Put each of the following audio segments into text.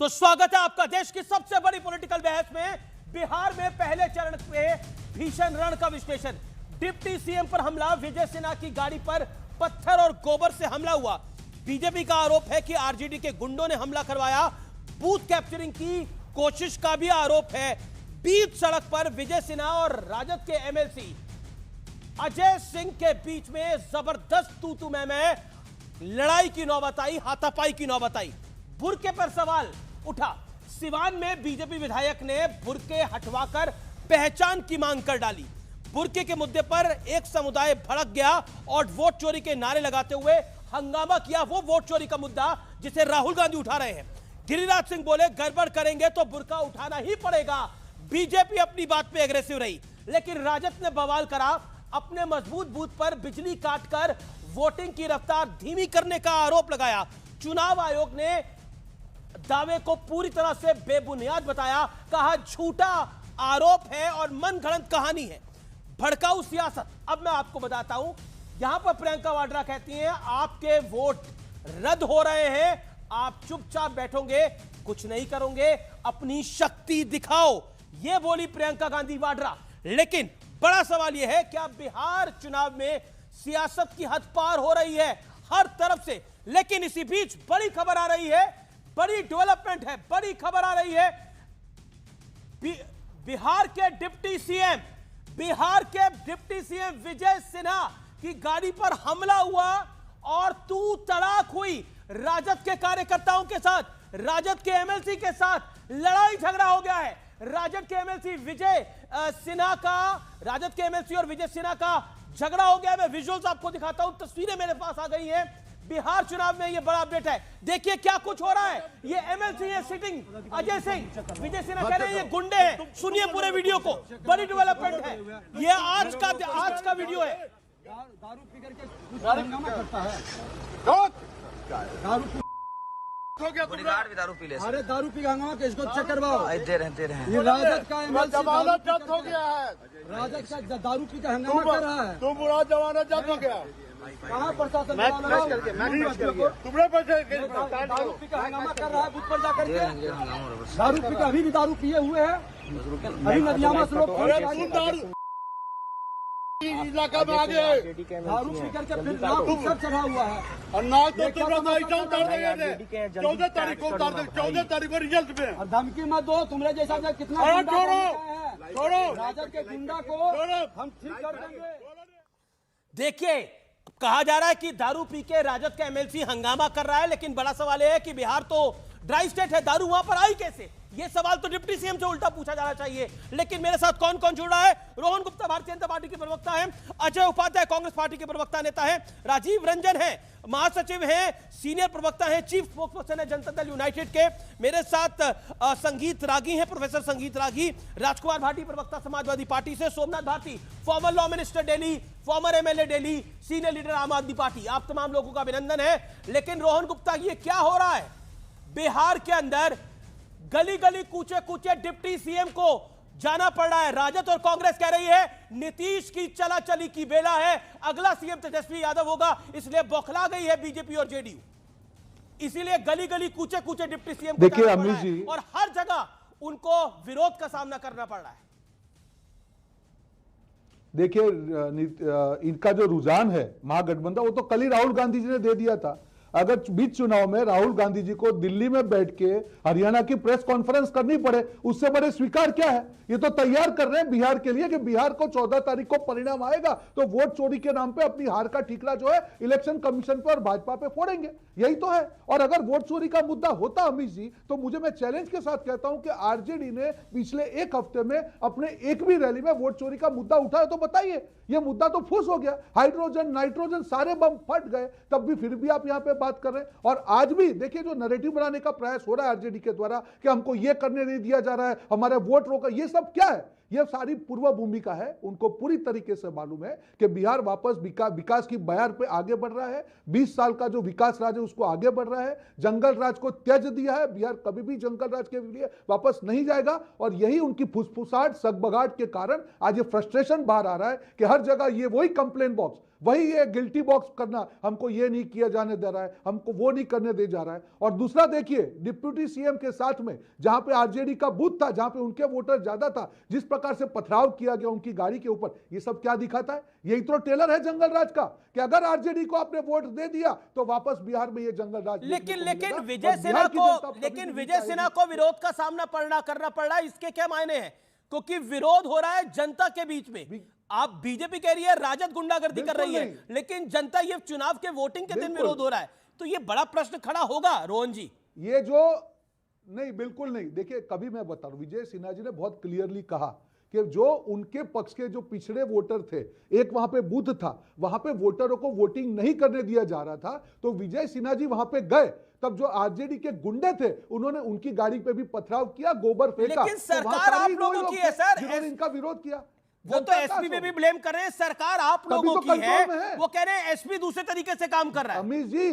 तो स्वागत है आपका देश की सबसे बड़ी पॉलिटिकल बहस में। बिहार में पहले चरण पे भीषण रण का विश्लेषण। डिप्टी सीएम पर हमला, विजय सिन्हा की गाड़ी पर पत्थर और गोबर से हमला हुआ। बीजेपी का आरोप है कि आरजेडी के गुंडों ने हमला करवाया। बूथ कैप्चरिंग की कोशिश का भी आरोप है। बीच सड़क पर विजय सिन्हा और राजद के एमएलसी अजय सिंह के बीच में जबरदस्त तू-तू मैं लड़ाई की नौबत आई, हाथापाई की नौबत आई। बुर्के पर सवाल उठा। सिवान में बीजेपी विधायक ने बुर्के हटवाकर पहचान की मांग कर डाली। बुर्के के मुद्दे पर एक समुदाय भड़क गया और वोट चोरी के नारे लगाते हुए हंगामा किया। वो वोट चोरी का मुद्दा जिसे राहुल गांधी उठा रहे हैं। गिरिराज सिंह बोले गड़बड़ करेंगे तो बुर्का उठाना ही पड़ेगा। बीजेपी अपनी बात पे एग्रेसिव रही, लेकिन राजद ने बवाल करा। अपने मजबूत बूथ पर बिजली काटकर वोटिंग की रफ्तार धीमी करने का आरोप लगाया। चुनाव आयोग ने दावे को पूरी तरह से बेबुनियाद बताया। कहा झूठा आरोप है और मनगढ़ंत कहानी है, भड़काऊ सियासत। अब मैं आपको बताता हूं, यहां पर प्रियंका वाड्रा कहती हैं आपके वोट रद्द हो रहे हैं, आप चुपचाप बैठोगे, कुछ नहीं करोगे, अपनी शक्ति दिखाओ। यह बोली प्रियंका गांधी वाड्रा। लेकिन बड़ा सवाल यह है, क्या बिहार चुनाव में सियासत की हद पार हो रही है हर तरफ से? लेकिन इसी बीच बड़ी खबर आ रही है, बड़ी डेवलपमेंट है, बड़ी खबर आ रही है। बिहार के डिप्टी सीएम विजय सिन्हा की गाड़ी पर हमला हुआ और तू तड़ाक हुई। राजद के कार्यकर्ताओं के साथ, राजद के एमएलसी के साथ लड़ाई झगड़ा हो गया है। राजद के एमएलसी और विजय सिन्हा का झगड़ा हो गया। मैं विजुअल्स आपको दिखाता हूं, तस्वीरें मेरे पास आ गई हैं। बिहार चुनाव में यह बड़ा अपडेट है। देखिए क्या कुछ हो रहा है। ये एमएलसी है सिटिंग अजय सिंह, विजय सिन्हा कह रहे हैं ये गुंडे हैं। सुनिए पूरे वीडियो को, बड़ी डेवलपमेंट है। ये आज का वीडियो है। दारू पी करके हंगामा करता है। दारू हो गया, भी दारू पी ले। अरे दारू पी हंगामा के इसको चेक करवाओ। दे रहे हैं। ये राजद का एमएलसी जमानत जब्त हो गया है। राजद का दारू पी का हंगामा कर रहा है। तुम बुरा जमानत जब्त हो गया। कहाँ प्रशासन तुमने पैसे दारू पी का हंगामा कर रहा है बूथ पर जाकर के। दारू पी का अभी भी दारू पिए हुए हैं। अभी नदियामा से लोग इलाका में आ गए, दारू पी करके फिर नाक पर चढ़ा हुआ है। और नाक तो तुम ऐसा उतार देंगे। 14 तारीख को उतार देंगे, 14 तारीख को रिजल्ट में। और धमकी मत दो, तुम्हारे जैसा कितना छोड़ो राजद के गुंडा को हम ठीक कर देंगे। देखिए कहा जा रहा है कि दारू पी के राजद का एमएलसी हंगामा कर रहा है, लेकिन बड़ा सवाल यह है कि बिहार तो ड्राई स्टेट है, दारू वहां पर आई कैसे? यह सवाल तो डिप्टी सीएम से उल्टा पूछा जाना चाहिए। लेकिन मेरे साथ कौन कौन जुड़ रहा है? रोहन गुप्ता भारतीय जनता पार्टी के प्रवक्ता हैं, अजय उपाध्याय कांग्रेस पार्टी के प्रवक्ता नेता हैं, राजीव रंजन है महासचिव हैं, सीनियर प्रवक्ता हैं, चीफ स्पोक्सपर्सन है जनता दल यूनाइटेड के। मेरे साथ संगीत रागी हैं, प्रोफेसर संगीत रागी, राजकुमार भाटी प्रवक्ता समाजवादी पार्टी से, Somnath Bharti former law minister Delhi, former MLA Delhi, senior leader Aam Aadmi party. आप तमाम लोगों का अभिनंदन है। लेकिन रोहन गुप्ता, ये क्या हो रहा है बिहार के अंदर? गली गली कूचे कूचे डिप्टी सीएम को जाना पड़ रहा है। राजद और कांग्रेस कह रही है नीतीश की चला चली की बेला है, अगला सीएम तेजस्वी यादव होगा, इसलिए बौखला गई है बीजेपी और जेडीयू। इसीलिए गली गली कूचे कूचे डिप्टी सीएम को देखिए जाना पड़ अमित रहा है जी, और हर जगह उनको विरोध का सामना करना पड़ रहा है। देखिए इनका जो रुझान है महागठबंधन, वो तो कल ही राहुल गांधी जी ने दे दिया था। अगर बीच चुनाव में राहुल गांधी जी को दिल्ली में बैठ के हरियाणा की प्रेस कॉन्फ्रेंस करनी पड़े, उससे बड़े स्वीकार क्या है? ये तो तैयार कर रहे हैं बिहार के लिए कि बिहार को 14 तारीख को परिणाम आएगा तो वोट चोरी के नाम पे अपनी हार का ठीकरा जो है इलेक्शन कमीशन पर और भाजपा पे फोड़ेंगे। यही तो है। और अगर वोट चोरी का मुद्दा होता अमित जी, तो मुझे, मैं चैलेंज के साथ कहता हूं कि आरजेडी ने पिछले एक हफ्ते में अपने एक भी रैली में वोट चोरी का मुद्दा उठाया तो बताइए। यह मुद्दा तो फुस हो गया, हाइड्रोजन नाइट्रोजन सारे बम फट गए, तब भी फिर भी आप यहां पे बात कर रहे हैं। और आज भी देखिए जो नैरेटिव बनाने का प्रयास हो रहा है आरजेडी के द्वारा कि हमको यह करने नहीं दिया जा रहा है, हमारे वोट रोका, ये सब क्या है? यह सारी पूर्व भूमिका है। उनको पूरी तरीके से मालूम है कि बिहार वापस विकास की बयार पे आगे बढ़ रहा है। 20 साल का जो विकास राज है उसको आगे बढ़ रहा है। जंगल राज को त्याज दिया है, बिहार कभी भी जंगल राज के लिए वापस नहीं जाएगा। और यही उनकी फुसफुसाहट, सकबगाहट के कारण आज ये फ्रस्ट्रेशन बाहर आ रहा है कि हर जगह ये वही कंप्लेन बॉक्स, वही ये गिल्टी बॉक्स करना, हमको ये नहीं किया जाने दे रहा है, हमको वो नहीं करने दे जा रहा है। और दूसरा देखिए, डिप्टी सीएम के साथ में जहां पे आरजेडी का बूथ था, जहां पे उनके वोटर ज्यादा था, जिस प्रकार से पथराव किया गया उनकी गाड़ी के ऊपर, ये सब क्या दिखाता है? यही तो टेलर है जंगल राज का, कि अगर आरजेडी को आपने वोट दे दिया तो वापस बिहार में ये जंगल राज। लेकिन विजय सिन्हा को विरोध का सामना करना पड़ रहा है, इसके क्या मायने हैं? क्योंकि विरोध हो रहा है जनता के बीच में। आप बीजेपी कह रही है राजद गुंडागर्दी कर रही है, लेकिन जनता ये चुनाव के वोटिंग के दिन विरोध हो रहा है, तो ये बड़ा प्रश्न खड़ा होगा रोहन जी। ये जो नहीं, बिल्कुल नहीं। देखिए, कभी मैं बता रहा हूं, विजय सिन्हा जी ने बहुत क्लियरली कहा कि जो उनके पक्ष के जो पिछड़े वोटर थे, एक वहां पे बूथ था, वहां पे वोटरों को वोटिंग नहीं करने दिया जा रहा था, तो विजय सिन्हा जी वहां पे गए, तब जो आरजेडी के गुंडे थे उन्होंने उनकी गाड़ी पे भी पथराव किया, गोबर फेंका। लेकिन सरकार आप लोगों की है सर, जिन्होंने इनका विरोध किया। वो तो एसपी पे भी ब्लेम कर रहे हैं, सरकार आप लोगों की है। वो कह रहे हैं एसपी दूसरे तरीके से काम कर रहा है। अमित जी,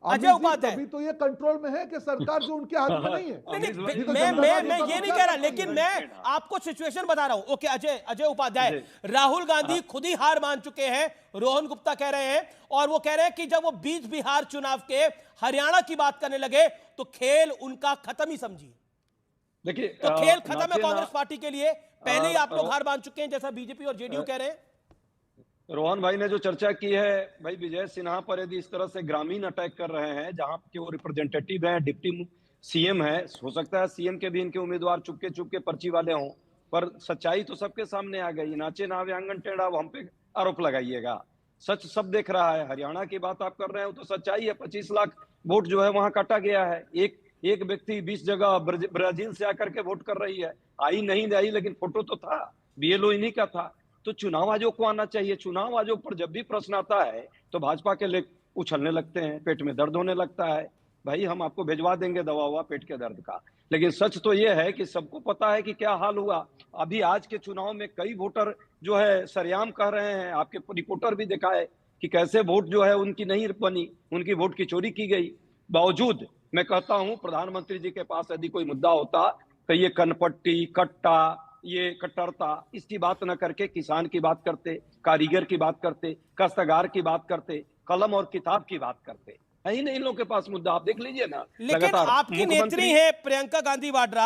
अजय उपाध्याय, अभी तो ये कंट्रोल में है कि सरकार जो उनके हाथ में नहीं है। मैं ये नहीं कह रहा, लेकिन मैं आपको सिचुएशन बता रहा हूं। ओके, अजय उपाध्याय, राहुल गांधी खुद ही हार मान चुके हैं, रोहन गुप्ता कह रहे हैं, और वो कह रहे हैं कि जब वो बीच बिहार चुनाव के हरियाणा की बात करने लगे तो खेल उनका खत्म ही समझिए। देखिए, तो खेल खत्म है कांग्रेस पार्टी के लिए, पहले ही आप लोग हार मान चुके हैं, जैसा बीजेपी और जेडीयू कह रहे हैं। रोहन भाई ने जो चर्चा की है, भाई विजय सिन्हा पर यदि इस तरह से ग्रामीण अटैक कर रहे हैं, जहां के वो रिप्रेजेंटेटिव हैं, डिप्टी सीएम है, हो सकता है सीएम के भी इनके उम्मीदवार चुपके पर्ची वाले हों, पर सच्चाई तो सबके सामने आ गई। नाचे नावे आंगन टेढ़ा, हम पे आरोप लगाइएगा, सच सब देख रहा है। हरियाणा की बात आप कर रहे हो तो सच्चाई है, 25 लाख वोट जो है वहां काटा गया है। एक व्यक्ति 20 जगह ब्राजील से आकर के वोट कर रही है, आई नहीं आई, लेकिन फोटो तो था, बीएलओ इन्हीं का था। तो चुनाव आयोग को आना चाहिए। चुनाव आयोग पर जब भी प्रश्न आता है तो भाजपा के लोग उछलने लगते हैं, पेट में दर्द होने लगता है। भाई हम आपको भिजवा देंगे दवा हुआ पेट के दर्द का, लेकिन सच तो यह है कि सबको पता है कि क्या हाल हुआ। अभी आज के चुनाव में कई वोटर जो है सरेआम कह रहे हैं, आपके रिपोर्टर भी दिखाए कि कैसे वोट जो है उनकी नहीं बनी, उनकी वोट की चोरी की गई। बावजूद मैं कहता हूं प्रधानमंत्री जी के पास यदि कोई मुद्दा होता तो ये कनपट्टी, कट्टा, ये कट्टरता, इसकी बात न करके किसान की बात करते, कारीगर की बात करते, काश्तकार की बात करते, कलम और किताब की बात करते। है नहीं इन लोगों के पास मुद्दा, आप देख लीजिए ना। लेकिन आपकी नेत्री है प्रियंका गांधी वाड्रा,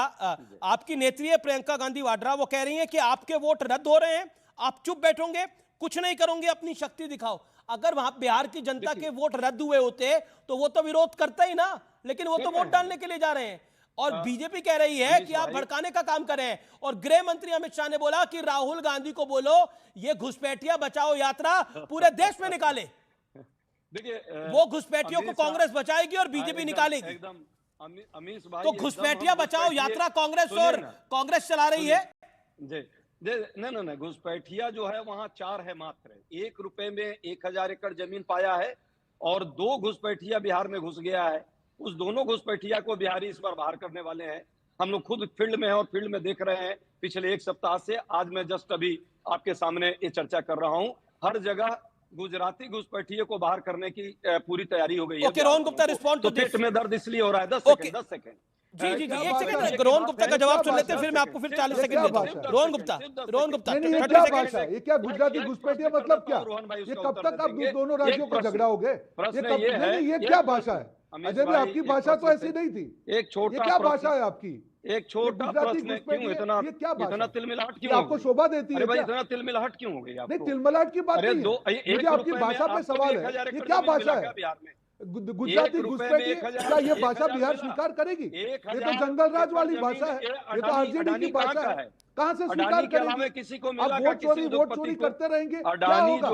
आपकी नेत्री है प्रियंका गांधी वाड्रा, वो कह रही है कि आपके वोट रद्द हो रहे हैं, आप चुप बैठोगे, कुछ नहीं करोगे, अपनी शक्ति दिखाओ। अगर वहां बिहार की जनता के वोट रद्द हुए होते तो वो तो विरोध करता ही ना, लेकिन वो तो वोट डालने के लिए जा रहे हैं। और बीजेपी कह रही है कि आप भड़काने का काम कर रहे हैं। और गृह मंत्री अमित शाह ने बोला कि राहुल गांधी को बोलो ये घुसपैठिया बचाओ यात्रा पूरे देश में निकाले। देखिए, वो घुसपैठियों को कांग्रेस बचाएगी और बीजेपी निकालेगी। एकदम अमीश भाई, तो घुसपैठिया बचाओ यात्रा कांग्रेस चला रही है। नहीं, घुसपैठिया जो है वहां 4 है मात्र। 1 रुपए में 1000 एकड़ जमीन पाया है और 2 घुसपैठिया बिहार में घुस गया है। उस दोनों घुसपैठिया को बिहारी इस बार बाहर करने वाले हैं। हम लोग खुद फील्ड में हैं और फील्ड में देख रहे हैं पिछले 1 सप्ताह से। आज मैं जस्ट अभी आपके सामने ये चर्चा कर रहा हूं, हर जगह गुजराती घुसपैठिए को बाहर करने की पूरी तैयारी हो गई है। ओके, रोहन गुप्ता रिस्पॉन्ड तो पेट में दर्द इसलिए हो रहा है। 10 सेकंड जी, एक सेकंड रोहन गुप्ता का जवाब सुन लेते हैं, फिर मैं आपको फिर 40 सेकंड देता हूं। रोहन गुप्ता ये क्या गुजराती घुसपैठिया मतलब क्या? ये कब तक आप दोनों राज्यों को झगड़ा हो गए? ये क्या भाषा है अजय भाई? आपकी भाषा तो ऐसी नहीं थी। एक छोटा क्या भाषा है आपकी? एक छोटा प्रश्न, क्यों इतना तिलमिलाहट क्यों? आपको शोभा देती है? भाई इतना तिलमिलाहट क्यों हो गई आपको? नहीं, तिलमिलाहट की बात नहीं है, मुझे आपकी भाषा पे सवाल है। ये क्या भाषा है बिहार में? गुजराती घुसपैठिए, क्या ये भाषा बिहार स्वीकार करेगी? ये तो जंगल राज वाली भाषा है, ये तो आरजेडी की भाषा है। कहां से स्वीकार करेंगे? किसी को आप वोट चोरी करते रहेंगे, क्या होगा?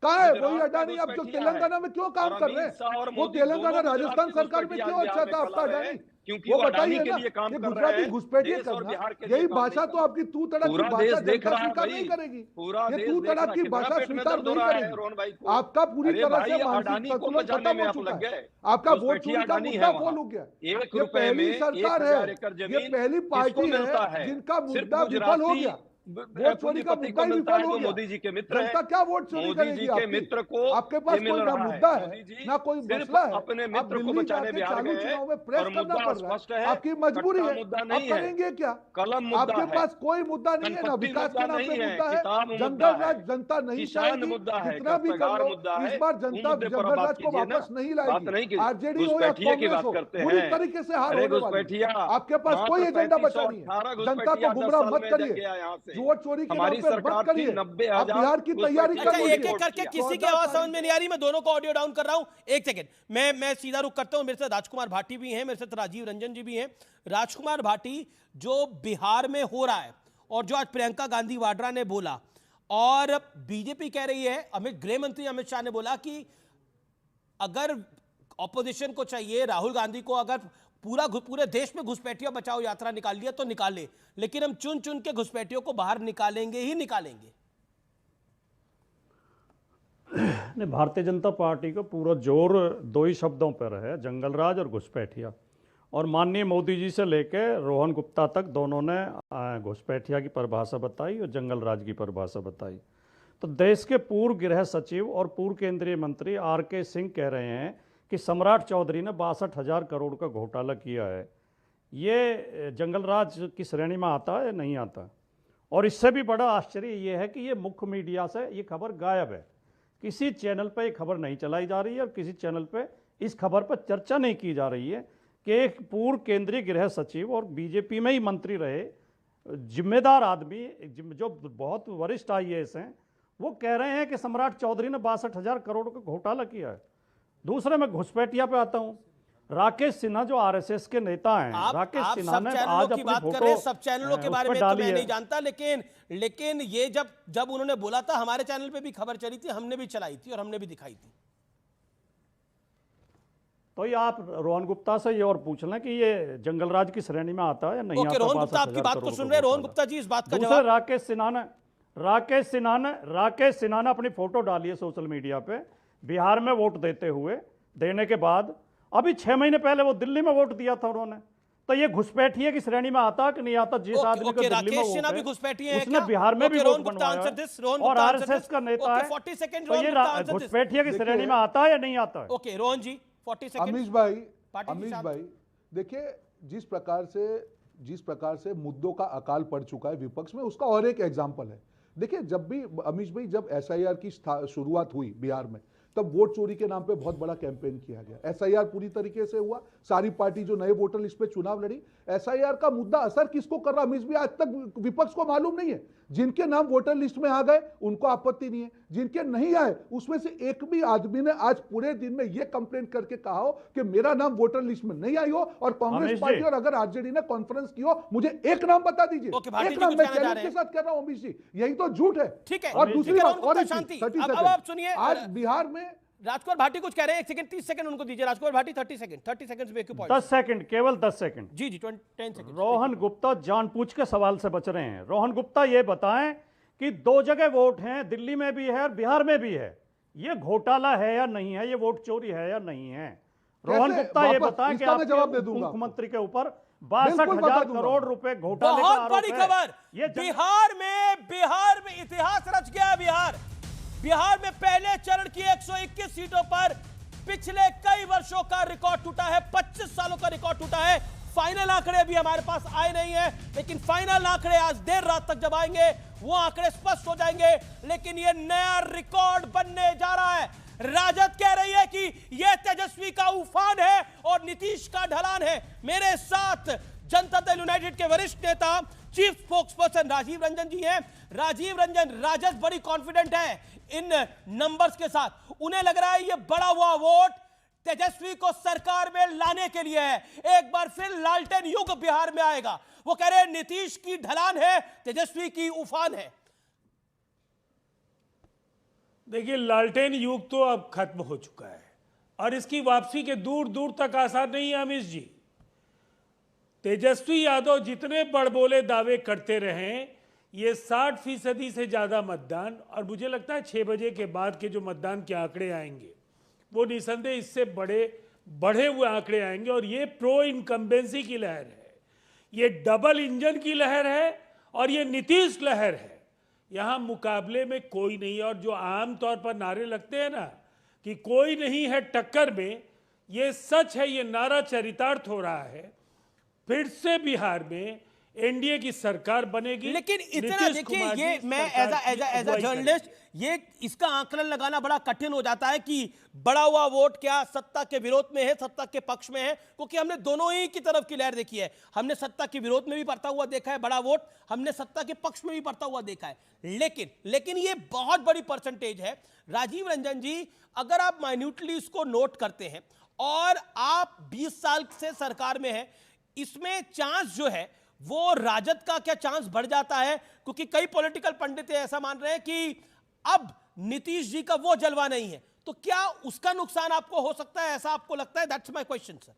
कहाँ है वही अडानी? अब जो तेलंगाना में क्यों काम कर रहे हैं? वो तेलंगाना राजस्थान सरकार में क्यों अच्छा था आपका अडानी? वो बताइए ना, ये गुजराती घुसपैठिए करना, यही भाषा तो आपकी तू तड़क की भाषा जनता स्वीकार नहीं करेगी। ये तू तड़क की भाषा स्वीकार नहीं करेगी। आपका पूरी तरह से मानसिक संतुलन खत्म हो चुका है। आपका वोट चोरी का मुद्दा फॉल हो गया। ये पहली सरकार है, ये पहली पार्टी है जिनका मुद्दा विफल हो गया। वोट चोरी का पति मुद्दा को ही मिलता विफल है हो जो गया। मोदी जी के मित्र जनता हैं। क्या वोट चोरी मोदी करेगी जी के आपकी? मित्र को आपके पास ये कोई मिल ना रहा मुद्दा मोदी है जी ना कोई सिर्फ मसला है। अपने आप मित्र को दिल्ली बचाने जाके बिहार चालू गए चुनाव में हैं प्रेस और करना मुद्दा पड़ रहा स्पष्ट है, है, आपकी मजबूरी कट्टा है। मुद्दा आप नहीं है, करेंगे क्या? कलम मुद्दा आपके है, पास कोई मुद्दा नहीं है, ना संपत्ति विकास मुद्दा के नाम नहीं पे है, मुद्दा है। किताब मुद्दा जंगल है, राज जनता नहीं किसान चाहेगी, मुद्दा है, जितना भी कर काश्तकार लो मुद्दा इस है। बार उन जनता मुद्दे पर जंगल बात राज को कीजिए ना, वापस नहीं बात लाएगी। नहीं की आरजेडी हो या घुसपैठिया की कांग्रेस बात हो, करते बुरी हैं। तरीके से हार अरे होने वाली घुसपैठिया, है। आपके पास कोई मात्र एजेंडा बचा नहीं है। 3518 जनता को घुसपैठिया 10 गुमराह साल मत में करिए, गया यहाँ से। वोट चोरी के नाम हमारी पे मत सरकार थी करिए। 90,000 आप बिहार की तैयारी घुसपैठिया कर अच्छा, को एक लीजिए। एक करके किया। किसी की आवाज समझ में नहीं आ रही, मैं दोनों को ऑडियो डाउन कर रहा हूं। एक सेकंड, मैं सीधा रुख करता हूं। मेरे साथ राजकुमार भाटी भी हैं, मेरे साथ राजीव रंजन जी भी हैं। राजकुमार भाटी, जो बिहार में हो रहा है और जो आज प्रियंका गांधी वाड्रा ने बोला, और बीजेपी कह रही है, गृह मंत्री अमित शाह ने बोला कि अगर ऑपोजिशन को चाहिए, राहुल गांधी को अगर पूरे देश में घुसपैठियों बचाओ यात्रा निकाल लिया तो निकाले, लेकिन हम चुन चुन के घुसपैठियों को बाहर निकालेंगे ही निकालेंगे। नहीं, भारतीय जनता पार्टी का पूरा जोर दो ही शब्दों पर है, जंगलराज और घुसपैठिया। और माननीय मोदी जी से लेकर रोहन गुप्ता तक दोनों ने घुसपैठिया की परिभाषा बताई और जंगलराज की परिभाषा बताई। तो देश के पूर्व गृह सचिव और पूर्व केंद्रीय मंत्री आर.के. सिंह कह रहे हैं कि सम्राट चौधरी ने 62,000 करोड़ का घोटाला किया है। ये जंगलराज की श्रेणी में आता है या नहीं आता? और इससे भी बड़ा आश्चर्य ये है कि ये मुख्य मीडिया से ये खबर गायब है। किसी चैनल पर ये खबर नहीं चलाई जा रही है और किसी चैनल पे इस खबर पर चर्चा नहीं की जा रही है कि एक पूर्व केंद्रीय गृह सचिव और बीजेपी में ही मंत्री रहे जिम्मेदार आदमी, जो बहुत वरिष्ठ IAS हैं, वो कह रहे हैं कि सम्राट चौधरी ने 62,000 करोड़ का घोटाला किया है। दूसरे मैं घुसपैठिया पे आता हूँ। राकेश सिन्हा जो RSS के नेता हैं, राकेश सिन्हा ने आज अपनी फोटो सब चैनलों के बारे में तो मैं नहीं जानता, लेकिन ये जब उन्होंने बोला था, हमारे चैनल पे भी खबर चली थी, हमने भी चलाई थी और हमने भी दिखाई थी। तो ये आप रोहन गुप्ता से ये और पूछ लें कि ये जंगलराज की श्रेणी में आता है या नहीं आता। रोहन गुप्ता आपकी बात को सुन रहे हैं। रोहन गुप्ता जी, इस बात का दूसरे जवाब। राकेश सिन्हा ने अपनी फोटो डाली है सोशल मीडिया पे, बिहार में वोट देने के बाद अभी 6 महीने पहले वो दिल्ली में वोट दिया था उन्होंने। तो ये घुसपैठिए की श्रेणी में आता कि नहीं आता? जिस आदमी को दिल्ली में वोट है, उसने बिहार में भी वोट बनवाया और RSS का नेता है, तो ये घुसपैठिए की श्रेणी में आता है या नहीं आता है? ओके रोहन जी, 40 सेकंड। अमीश भाई देखिए, जिस प्रकार से मुद्दों का अकाल पड़ चुका है विपक्ष में, उसका और एक एग्जांपल है। देखिए, जब भी अमीश भाई, जब SIR की शुरुआत हुई बिहार में, तब वोट चोरी के नाम पे बहुत बड़ा कैंपेन किया गया। SIR पूरी तरीके से हुआ, सारी पार्टी जो नए वोटर लिस्ट पे चुनाव लड़ी। SIR का मुद्दा असर किसको कर रहा अमीश भाई, आज तक विपक्ष को मालूम नहीं है। जिनके नाम वोटर लिस्ट में आ गए उनको आपत्ति नहीं है, जिनके नहीं आए उसमें से एक भी आदमी ने आज पूरे दिन में यह कंप्लेंट करके कहा हो कि मेरा नाम वोटर लिस्ट में नहीं आई हो, और कांग्रेस पार्टी और अगर RJD ने कॉन्फ्रेंस की हो, मुझे एक नाम बता दीजिए। एक नाम मैं चैलेंज के साथ कह रहा हूं अमीश जी, यही तो झूठ है। ठीक है, और दूसरी बात, और अब आप सुनिए, आज बिहार में राजकुमार भाटी कुछ कह रहे हैं। 1 सेकंड, 30 सेकंड उनको दीजिए। राजकुमार भाटी 30 सेकंड में 10 सेकंड, केवल 10 सेकंड। जी 10 सेकंड। रोहन गुप्ता जानबूझ के सवाल से बच रहे हैं। रोहन गुप्ता ये बताएं कि 2 जगह वोट हैं, दिल्ली में भी है और बिहार में भी है, ये घोटाला है या नहीं है, ये वोट चोरी है या नहीं है? रोहन गुप्ता ये बताएं कि आपके मुख्यमंत्री के ऊपर 62,000 करोड़ रुपए घोटाले का आरोप है। बहुत बड़ी खबर, बिहार में इतिहास रच गया। बिहार में पहले चरण की 121 सीटों पर पिछले कई वर्षों का रिकॉर्ड टूटा है, 25 सालों का रिकॉर्ड टूटा है। फाइनल आंकड़े अभी हमारे पास आए नहीं है, लेकिन फाइनल आंकड़े आज देर रात तक जब आएंगे वो आंकड़े स्पष्ट हो जाएंगे। लेकिन ये नया रिकॉर्ड बनने जा रहा है। राजद कह रही है कि यह तेजस्वी का उफान है और नीतीश का ढलान है। मेरे साथ जनता दल यूनाइटेड के वरिष्ठ नेता, चीफ स्पोक्सपर्सन राजीव रंजन जी हैं। राजीव रंजन, राजद बड़ी कॉन्फिडेंट है इन नंबर्स के साथ। उन्हें लग रहा है ये बड़ा हुआ वोट तेजस्वी को सरकार में लाने के लिए है। एक बार फिर लालटेन युग बिहार में आएगा। वो कह रहे हैं नीतीश की ढलान है, तेजस्वी की उफान है। देखिए, लालटेन युग तो अब खत्म हो चुका है और इसकी वापसी के दूर दूर तक आसार नहीं है अमीश जी। तेजस्वी यादव जितने बड़बोले दावे करते रहें, ये 60% से ज़्यादा मतदान, और मुझे लगता है 6 बजे के बाद के जो मतदान के आंकड़े आएंगे वो निसंदेह इससे बढ़े हुए आंकड़े आएंगे। और ये प्रो इनकम्बेंसी की लहर है, ये डबल इंजन की लहर है और ये नीतीश लहर है, यहाँ मुकाबले में कोई नहीं। और जो आम तौर पर नारे लगते हैं ना कि कोई नहीं है टक्कर में, ये सच है, ये नारा चरितार्थ हो रहा है। फिर से बिहार में एनडीए की सरकार बनेगी। लेकिन इतना देखिए, ये मैं एज अ जर्नलिस्ट ये इसका आकलन लगाना बड़ा कठिन हो जाता है कि बड़ा हुआ वोट क्या सत्ता के विरोध में है, सत्ता के पक्ष में है, क्योंकि हमने दोनों ही की तरफ की लहर देखी है। हमने सत्ता के विरोध में भी बढ़ता हुआ देखा है बड़ा वोट, हमने सत्ता के पक्ष में भी बढ़ता हुआ देखा है। लेकिन ये बहुत बड़ी परसेंटेज है। राजीव रंजन जी, अगर आप माइन्यूटली इसको नोट करते हैं और आप 20 साल से सरकार में हैं, इसमें चांस जो है वो राजद का क्या चांस बढ़ जाता है? क्योंकि कई पॉलिटिकल पंडित ऐसा मान रहे हैं कि अब नीतीश जी का वो जलवा नहीं है, तो क्या उसका नुकसान आपको हो सकता है? ऐसा आपको लगता है? That's my question sir.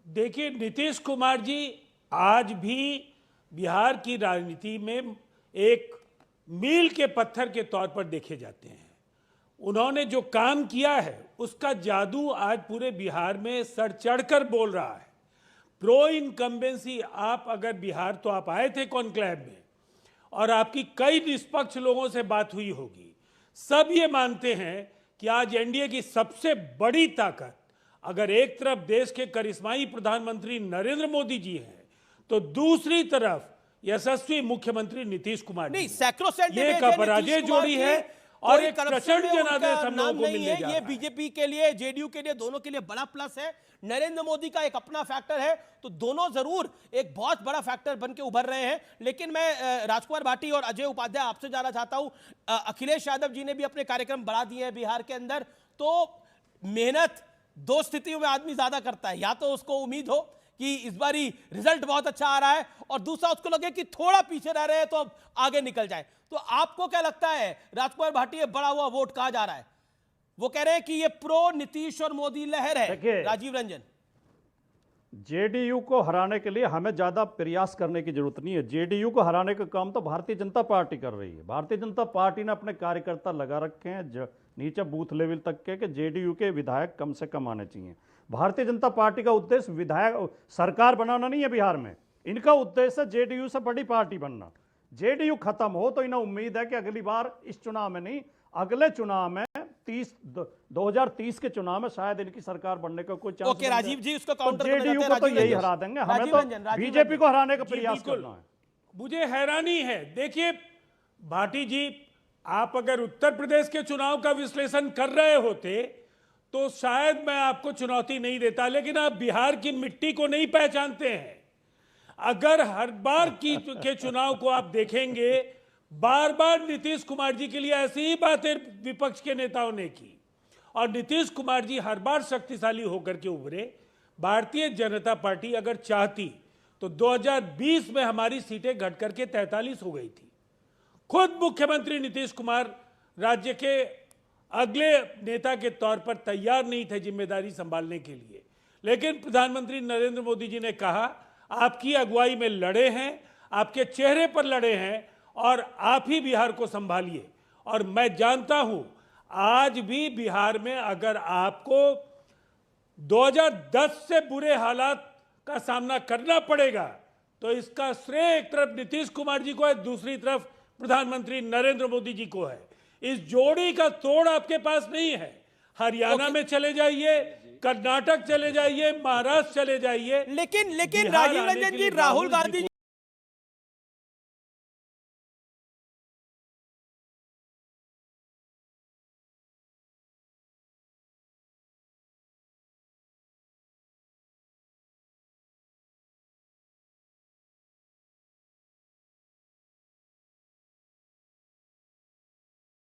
देखिए, नीतीश कुमार जी आज भी बिहार की राजनीति में एक मील के पत्थर के तौर पर देखे जाते हैं। उन्होंने जो काम किया है उसका जादू आज पूरे बिहार में सर चढ़कर बोल रहा है। प्रो इनकम्बेंसी, आप अगर बिहार, तो आप आए थे कॉन्क्लेव में और आपकी कई निष्पक्ष लोगों से बात हुई होगी, सब ये मानते हैं कि आज एनडीए की सबसे बड़ी ताकत, अगर एक तरफ देश के करिश्माई प्रधानमंत्री नरेंद्र मोदी जी हैं, तो दूसरी तरफ यशस्वी मुख्यमंत्री नीतीश कुमार नहीं, जी। ये का पराजय जोड़ी है और एक प्रचंड जनादेश हम लोगों को मिलने जा रहा है। ये बीजेपी के लिए, जेडीयू के लिए, दोनों के लिए बड़ा प्लस है। नरेंद्र मोदी का एक अपना फैक्टर है, तो दोनों जरूर एक बहुत बड़ा फैक्टर बन के उभर रहे हैं। लेकिन मैं राजकुमार भाटी और अजय उपाध्याय आपसे जाना चाहता हूं, अखिलेश यादव जी ने भी अपने कार्यक्रम बढ़ा दिए हैं बिहार के अंदर। तो मेहनत दो स्थितियों में आदमी ज्यादा करता है, या तो उसको उम्मीद हो कि इस बारी रिजल्ट बहुत अच्छा आ रहा है, और दूसरा उसको लगे कि थोड़ा पीछे रह रहे हैं तो अब आगे निकल जाए। तो आपको क्या लगता है राजकुमार भाटी, बड़ा हुआ वोट कहा जा रहा है? वो कह रहे हैं कि ये प्रो नीतीश और मोदी लहर है। राजीव रंजन, जेडीयू को हराने के लिए हमें ज्यादा प्रयास करने की जरूरत नहीं है। जेडीयू को हराने का काम तो भारतीय जनता पार्टी कर रही है। भारतीय जनता पार्टी ने अपने कार्यकर्ता लगा रखे हैं नीचे बूथ लेवल तक के कि जेडीयू के विधायक कम से कम आने चाहिए। भारतीय जनता पार्टी का उद्देश्य विधायक सरकार बनाना नहीं है बिहार में, इनका उद्देश्य है जेडीयू से बड़ी पार्टी बनना। जेडीयू खत्म हो तो इन्हें उम्मीद है कि अगली बार, इस चुनाव में नहीं, अगले चुनाव में 2030 के चुनाव में शायद इनकी सरकार बनने का कोई चांस। ओके राजीव जी, उसको काउंटर करना जेडीयू को तो यही हरा देंगे, हमें तो बीजेपी को हराने का प्रयास करना है। मुझे हैरानी है, देखिए भाटी जी, आप अगर उत्तर प्रदेश के चुनाव का विश्लेषण कर रहे होते तो शायद मैं आपको चुनौती नहीं देता, लेकिन आप बिहार की मिट्टी को नहीं पहचानते हैं। अगर हर बार के चुनाव को आप देखेंगे, बार बार नीतीश कुमार जी के लिए ऐसी ही बातें विपक्ष के नेताओं ने की, और नीतीश कुमार जी हर बार शक्तिशाली होकर के उभरे। भारतीय जनता पार्टी अगर चाहती तो 2020 में हमारी सीटें घट करके 43 हो गई थी। खुद मुख्यमंत्री नीतीश कुमार राज्य के अगले नेता के तौर पर तैयार नहीं थे जिम्मेदारी संभालने के लिए, लेकिन प्रधानमंत्री नरेंद्र मोदी जी ने कहा, आपकी अगुवाई में लड़े हैं, आपके चेहरे पर लड़े हैं, और आप ही बिहार को संभालिए। और मैं जानता हूं आज भी बिहार में अगर आपको 2010 से बुरे हालात का सामना करना पड़ेगा तो इसका श्रेय एक तरफ नीतीश कुमार जी को है, दूसरी तरफ प्रधानमंत्री नरेंद्र मोदी जी को है। इस जोड़ी का तोड़ आपके पास नहीं है। हरियाणा में चले जाइए, कर्नाटक चले जाइए, महाराष्ट्र चले जाइए, लेकिन राजीव रंजन जी, राहुल गांधी